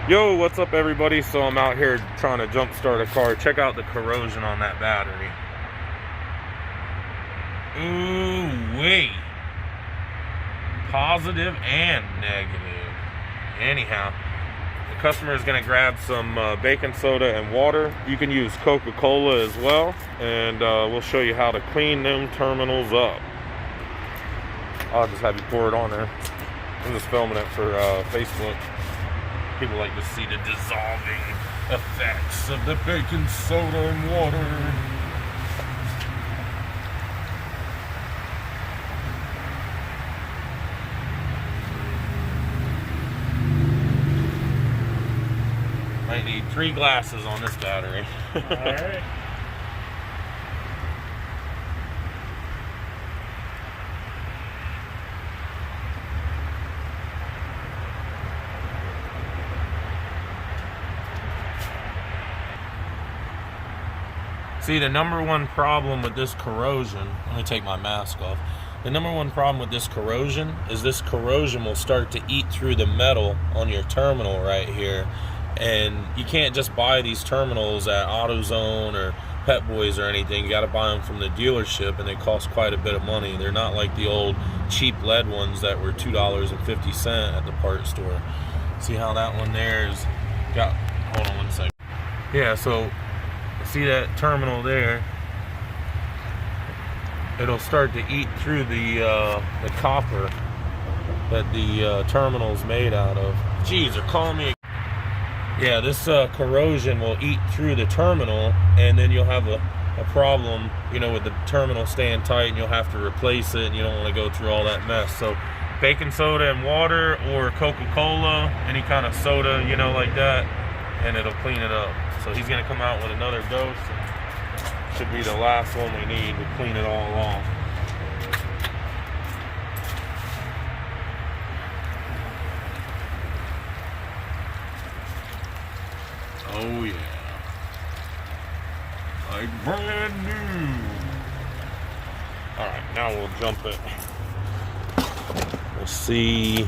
Yo, what's up everybody? So I'm out here trying to jump start a car. Check out the corrosion on that battery. Ooh wee. Positive and negative. Anyhow, the customer is going to grab some baking soda and water. You can use Coca-Cola as well, and we'll show you how to clean them terminals up. I'll just have you pour it on there. I'm just filming it for Facebook. People like to see the dissolving effects of the baking soda and water. Might need 3 glasses on this battery. Alright. See, the number one problem with this corrosion, let me take my mask off. The number one problem with this corrosion is this corrosion will start to eat through the metal on your terminal right here. And you can't just buy these terminals at AutoZone or Pep Boys or anything. You got to buy them from the dealership, and they cost quite a bit of money. They're not like the old cheap lead ones that were $2.50 at the parts store. See how that one there is got, hold on one second. Yeah, so see that terminal there? It'll start to eat through the copper that the terminal's made out of. Jeez, they're calling me. Yeah, this corrosion will eat through the terminal, and then you'll have a problem, you know, with the terminal staying tight, and you'll have to replace it, and you don't want to go through all that mess. So baking soda and water, or Coca-Cola, any kind of soda, you know, like that, and it'll clean it up. So he's going to come out with another dose. Should be the last one we need to clean it all off. Oh yeah. Like brand new. Alright, now we'll jump it. We'll see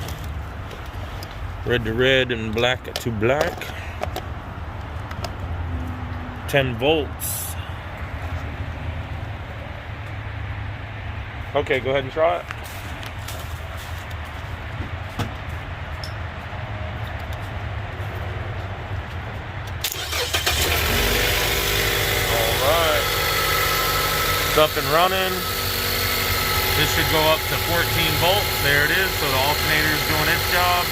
red to red and black to black. 10 volts. Okay, go ahead and try it. Alright. It's up and running. This should go up to 14 volts. There it is. So the alternator is doing its job.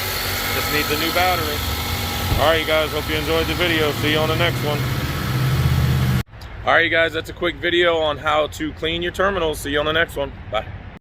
Just needs a new battery. Alright, you guys. Hope you enjoyed the video. See you on the next one. Alright, you guys, that's a quick video on how to clean your terminals. See you on the next one. Bye.